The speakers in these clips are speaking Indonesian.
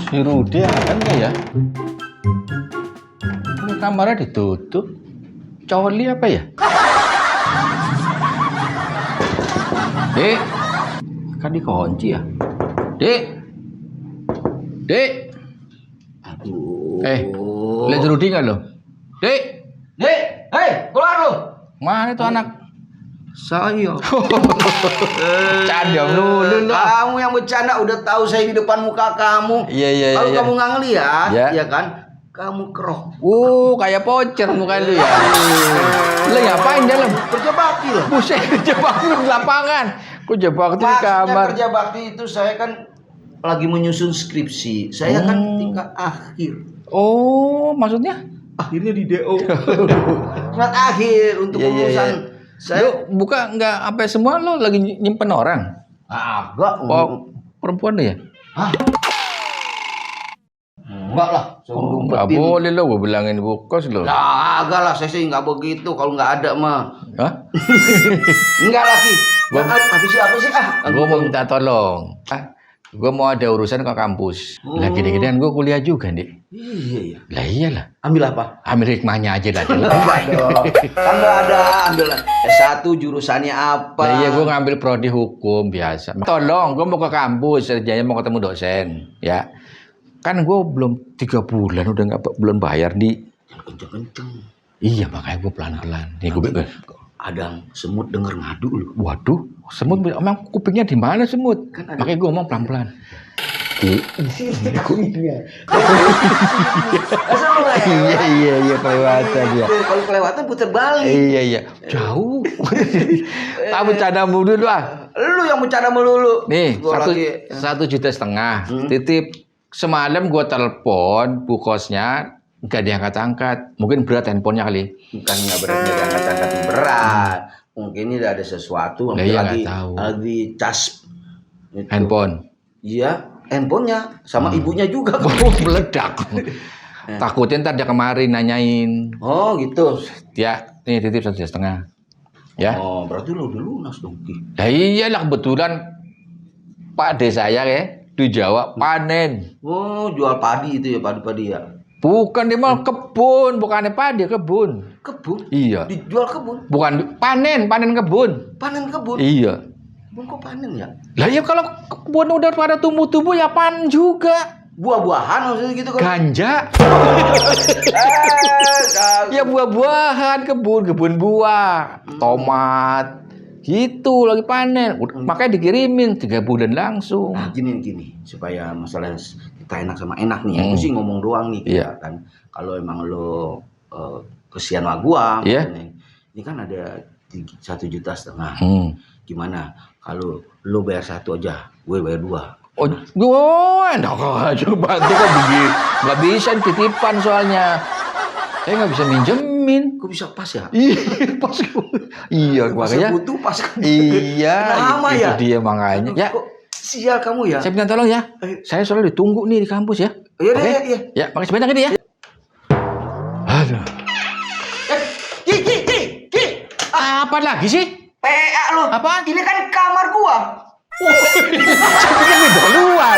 Si Rudy ada nggak ya? Ini kamarnya ditutup. Coli apa ya? Dek, kan dikunci ya? Dek, Dek. Aduh. Lihat Rudy nggak lo? Dek, Dek, hei, keluar lu. mana tuh anak? Saya. Canda lu. Kamu yang bercanda udah tahu saya di depan muka kamu. Iya. Kalau kamu nggak ngeliat, Ya. ya kan? Kamu kerok. Kayak pocer muka lu ya. Lu ngapain dalam? Kerja bakti loh. Buset, kerja bakti di lapangan. Kok kerja bakti di Maksudnya kamar? kerja bakti itu saya kan lagi menyusun skripsi. Saya kan tingkat akhir. Oh, maksudnya? Akhirnya di DO. Tingkat akhir untuk Iya. urusan saya. Lu buka nggak sampai semua lu lagi nyimpen orang? Agak. Oh, perempuan lu ya? Hah? Enggak lah, saya Nggak boleh lo, gue bilangin bukos lo. Lah, agak lah, saya sih nggak begitu. Kalau nggak ada mah. Hah? Enggak lagi. Habis apa sih? Gue mau minta tolong. Gue mau ada urusan ke kampus. Lah gede-gedean gue kuliah juga, Dik. Iya. Lah iyalah. Ambil apa? Ambil hikmahnya aja lah. Enggak dong. Kan nggak ada. Ambil S1 jurusannya apa? Lah iya gue ngambil prodi hukum biasa. Tolong, gue mau ke kampus, kerjanya mau ketemu dosen, ya. Kan gue belum 3 bulan udah belum bayar di. Kenceng-kenceng. Iya makanya gue pelan-pelan. Nih gue Ada semut denger ngadu lu. Waduh, semut emang kupingnya di mana semut? Kan ada. Makanya gue ngomong pelan-pelan. Iya kelewatan ya. Kalau kelewatan putar balik. Iya jauh. Tak bercanda mulu dulu ah. Lu yang bercanda melulu. Nih Gua lagi- 1,5 juta. Titip semalam gue telepon bu kosnya nggak diangkat-angkat. Mungkin berat handphonenya kali. Bukan nggak beratnya diangkat-angkat berat. Mungkin ini ada sesuatu. Lah, Mungkin iya, lagi nggak tahu. lagi cas itu. Handphone. Iya, handphonenya sama ibunya juga. Meledak. Takutnya ntar dia kemarin nanyain. Oh gitu. Ya, nih titip 1,5 juta. Ya. Oh berarti lo udah lunas dong Ki. Nah iyalah kebetulan Pak D saya ya di Jawa panen. Oh jual padi itu ya, padi-padi ya. Bukan dia mah kebun, bukannya padi kebun. Kebun? Iya. Dijual kebun? Bukan panen kebun. Panen kebun? Iya. Kebun kok panen ya? Lah ya kalau kebun udah pada tumbuh-tumbuh ya panen juga. Buah-buahan maksudnya gitu kan? Ganja. Ya buah-buahan, kebun buah, tomat. Gitu lagi panen. Makanya dikirimin 3 bulan langsung. Nah gini supaya masalah kita enak sama enak nih. Aku sih ngomong doang nih. Iya. Kan kalau emang lo kesian sama gua, Iya. ini kan ada 1,5 juta. Gimana kalau lo bayar 1 aja, gue bayar 2. Oh, enak aja bantu kok begini. Nggak bisa titipan soalnya. Saya nggak bisa minjemin. Kok bisa pas ya? Iya, pas. Iya, Pas makanya. butuh pas kan? Iya, Lama itu ya? dia makanya. Ya, Kok sial kamu ya? saya minta tolong ya. Saya soalnya ditunggu nih di kampus ya. Iya, Oke? iya. Ya, makasih banyak ini ya. Aduh. Ki. Apa lagi sih? PA lo. Apaan? Ini kan kamar gua. Saya pikir di luar.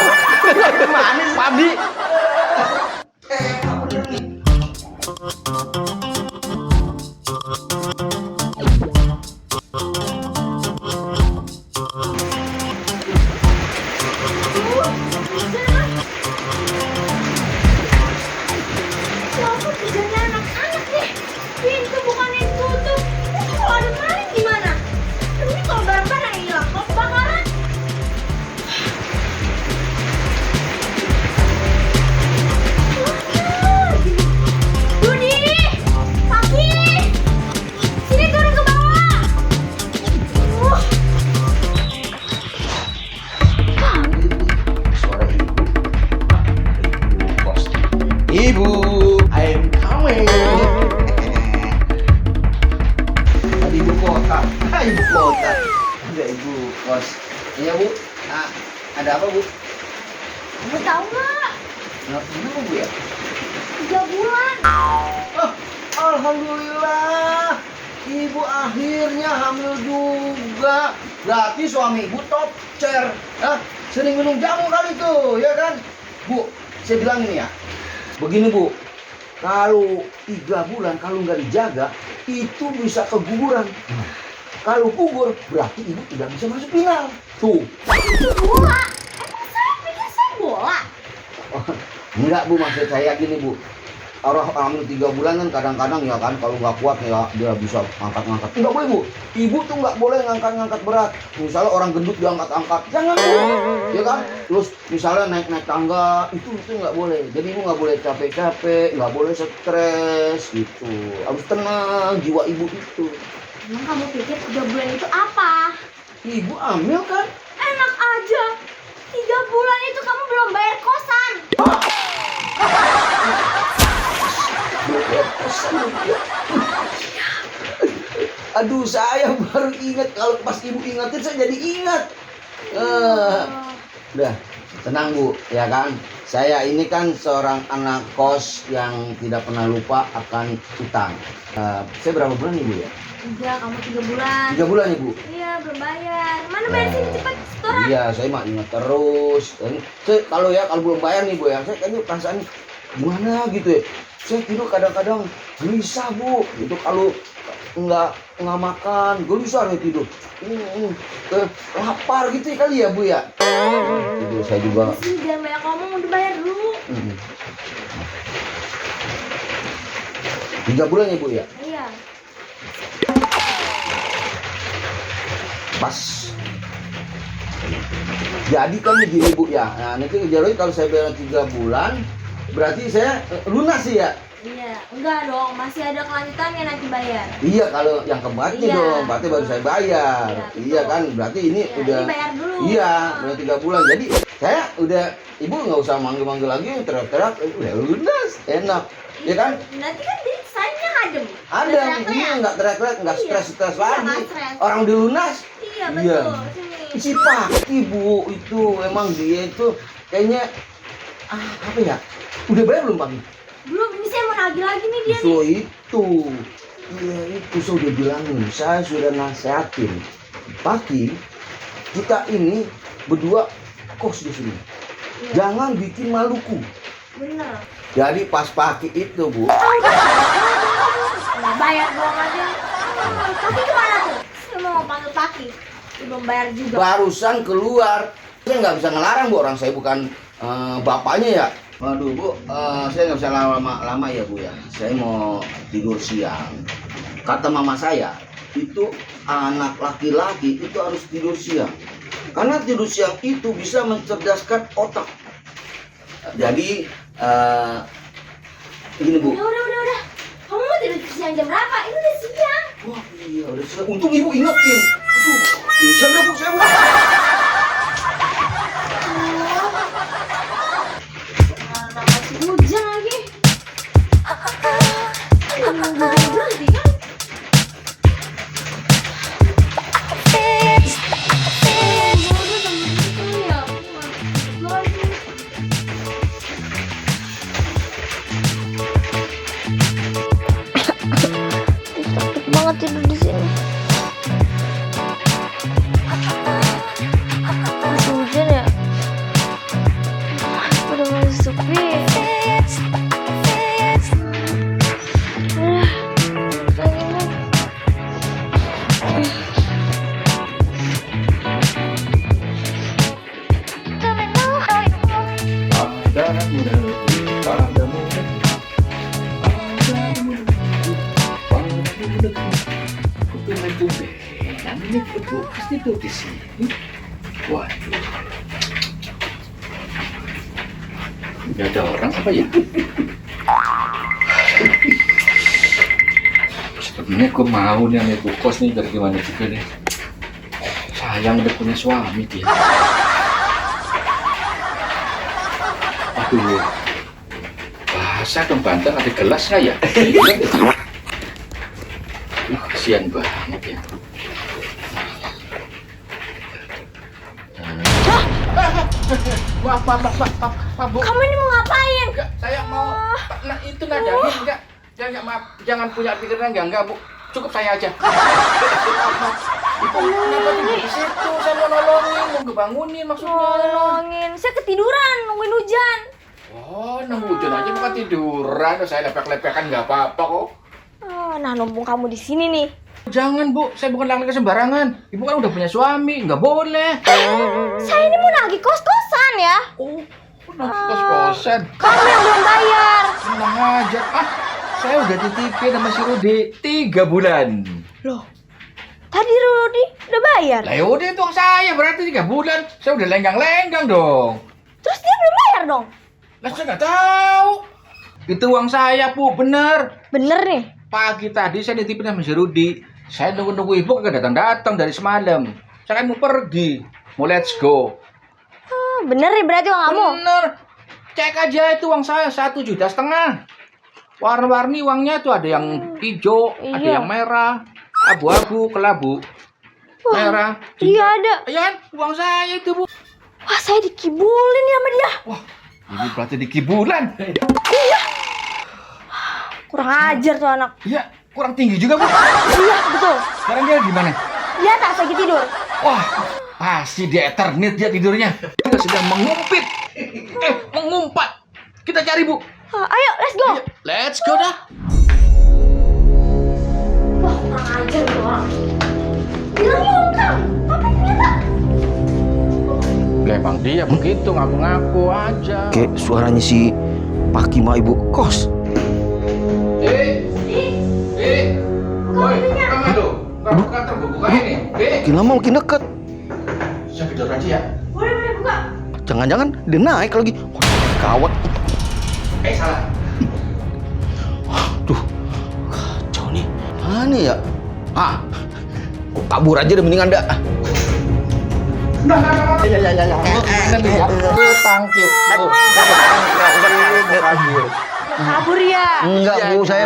Gimana sih? Padi. Kok kerjanya anak-anak nih? Pintu bukannya ditutup. Terus kalau ada maling gimana? Ini kalau barang-barang yang hilang, kalau kebakaran. Dudi! Papi! Sini turun ke bawah! Suara ibu. Ibu kos. Ibu, I'm coming. Tadi ibu kota. Ibu kota. Enggak ibu kos. Iya bu. Ada apa bu? Kamu tahu nggak? Kenapa bu ya? 3 bulan. Oh, alhamdulillah. Ibu akhirnya hamil juga. Berarti suami ibu top chair. Sering minum jamu kali tuh, ya kan? Bu, saya bilang ini ya, begini Bu, kalau 3 bulan kalau nggak dijaga, itu bisa keguguran. Kalau gugur, berarti ibu tidak bisa masuk final. Tuh. Itu bola. Emang saya pikir saya bola. Enggak Bu, maksud saya gini Bu. Orang hamil 3 bulan kan kadang-kadang ya kan kalau nggak kuat ya dia bisa angkat-angkat. Enggak boleh Bu. Ibu tuh nggak boleh ngangkat-ngangkat berat. Misalnya orang gendut diangkat-angkat, jangan Bu. Ya kan? Terus misalnya naik-naik tangga itu nggak boleh. Jadi ibu nggak boleh capek-capek, nggak boleh stres gitu. Harus tenang jiwa ibu itu. Emang kamu pikir 3 bulan itu apa? Ibu hamil kan? Enak aja. 3 bulan itu kamu belum bayar kosan. Aduh, saya baru ingat. Kalau pas ibu ingatin saya jadi ingat. Udah, tenang Bu, ya kan? Saya ini kan seorang anak kos yang tidak pernah lupa akan utang. Saya berapa bulan Ibu ya? Enggak, kamu 3 bulan. 3 bulan Ibu? Iya, belum bayar. Mana bayar sini cepat setoran. Iya, saya mah ingat terus. Kalau belum bayar nih Bu ya, saya kayaknya perasaan gimana gitu ya. Saya tidur kadang-kadang gelisah Bu, gitu kalau nggak makan, gelisah nih tidur. Lapar gitu kali ya Bu ya. Tidur saya juga. Sini jangan banyak ngomong, udah bayar dulu. 3 bulan ya Bu ya? Iya. Pas. Jadi kan begini Bu ya. Nah, nanti jadi kalau saya bayar 3 bulan, berarti saya lunas sih ya? Iya, enggak dong, masih ada kelanjutannya nanti bayar. Iya, kalau yang kemarin Iya. dong, berarti baru saya bayar. Iya, Iya kan, berarti ini Iya, udah. ini bayar dulu. Iya, udah 3 bulan. Jadi saya udah, ibu nggak usah manggil-manggil lagi, teriak-teriak, udah lunas, enak, ya kan? Nanti kan sayanya adem. Ada, Teriak-teriak. iya nggak teriak-teriak, nggak Iya. stres-stres Iya, lagi. nggak stres. Orang udah lunas. Iya, Iya. betul. Sini. Si Paki Bu itu emang dia itu kayaknya apa ya? Udah bayar belum Paki? Belum, ini saya mau nagih lagi nih dia nih. So itu, iya itu saya udah bilangin, saya sudah nasehatin Paki, kita ini berdua kos di sini, Iya. jangan bikin maluku. Bener. Jadi pas Paki itu Bu, Nah, bayar doang aja. Paki kemana tuh? Saya mau panggil Paki. Dia belum bayar juga. barusan keluar, saya nggak bisa ngelarang Bu, orang saya bukan bapaknya ya. Waduh Bu, saya nggak bisa lama-lama ya Bu ya. Saya mau tidur siang. Kata mama saya, itu anak laki-laki itu harus tidur siang. Karena tidur siang itu bisa mencerdaskan otak. Jadi, begini Bu. Udah. Kamu mau tidur siang jam berapa? Ini udah siang. Wah iya, udah siang. Untung ibu ingetin. Aduh, bisa nggak Bu, saya Bu? Masih hujan lagi. Berhenti kan? Banget tidur di sini. Masih hujan ya? Udah masih sepi. Pasti tuh di sini. Waduh. Nggak ada orang apa ya? Sebenarnya gue mau nih sama ibu kos nih dari gimana juga nih. Sayang udah punya suami dia. Aduh. Bahasa dong Banten ada gelas nggak ya? Kasian banget ya. Maaf, Bu. Kamu ini mau ngapain? Enggak, saya mau itu nadangin enggak. Maaf, jangan punya pikiran enggak, Bu. Cukup saya aja. Maaf. Ibu, kenapa tidur di situ? Saya mau nolongin, mau ngebangunin maksudnya. Nolongin. Saya ketiduran nungguin hujan. Oh, nunggu hujan aja makan tiduran. Saya lepek-lepekan nggak apa-apa kok. Nah, numpung kamu di sini nih. Jangan, Bu. Saya bukan laki-laki sembarangan. Ibu kan udah punya suami. Nggak boleh. Saya ini mau nagih kos-kosan ya. Oh, kos-kosan. Kamu yang belum bayar. Tenang aja. Saya udah titipin sama si Rudi 3 bulan. Loh, tadi Rudi udah bayar. Lah yaudah itu uang saya berarti 3 bulan. Saya udah lenggang-lenggang dong. Terus dia belum bayar dong. Lah saya nggak tahu. Itu uang saya, Bu. Bener. Bener nih. Pagi tadi saya dititipin sama si Rudi. Saya nunggu-nunggu ibu kagak datang-datang dari semalam. Saya kan mau pergi. Mau let's go. Bener nih berarti uang kamu. Bener. Cek aja itu uang saya 1,5 juta. Warna-warni uangnya tuh ada yang hijau, ada Iya. yang merah, abu-abu, kelabu, merah. Iya ada. Ya kan? Uang saya itu, Bu. Wah, saya dikibulin ya sama dia. Wah, ini berarti di kibulan. Kurang ajar tuh anak. Iya, kurang tinggi juga, Bu. Iya, betul. Sekarang dia gimana? Di atas lagi tidur. Wah, pasti dia eternit dia tidurnya. Dia sedang mengumpit. Mengumpat. Kita cari, Bu. Ayo, let's go. Let's go dah. Wah, kurang ajar tuh orang. Bilangnya utang. Tapi ternyata. Emang dia begitu ngaku-ngaku aja. Kayak suaranya si Paki sama ibu kos. Woi, kamu lu. Kamu buka terbuka ini. Makin lama makin deket. Saya tidur aja ya. Boleh buka. Jangan-jangan dia naik lagi. Wah, kawat. Salah. Duh, kacau nih. Mana ya? Kabur aja deh mendingan dah. Ya. Ketangkep. Kabur ya. Enggak, Bu, saya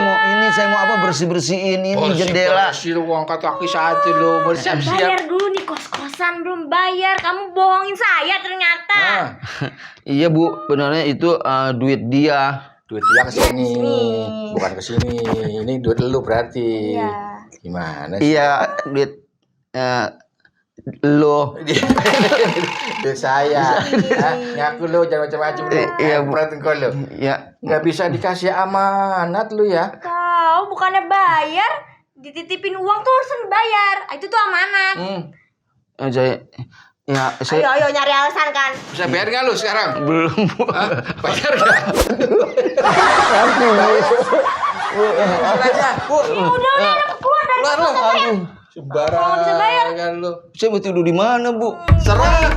mau apa bersih-bersihin ini jendela. Bersih uang kaki satu lo. Bersiap-siap. Bayar dulu nih kos-kosan belum bayar. Kamu bohongin saya ternyata. Iya, Bu, benarnya itu duit dia. Duit dia kesini. Kesini. Bukan kesini. Ini duit lu berarti. Iya. Iya, Gimana sih? duit lo. Duit saya. Ngaku lu jangan macam-macam lu. Iya, Bu. Perhatiin kau lu. Ya, Nggak bisa dikasih amanat lu ya. Kau bukannya bayar, dititipin uang tuh harus dibayar. Itu tuh amanat. saya Ayo nyari alasan kan. Bisa bayar nggak lu sekarang? belum, Bu. Bayar nggak? aja. Udah keluar dari kos-kosan saya. Sembarang. Kalau nggak bisa bayar. Kan lu. Saya mau tidur di mana, Bu? Serah.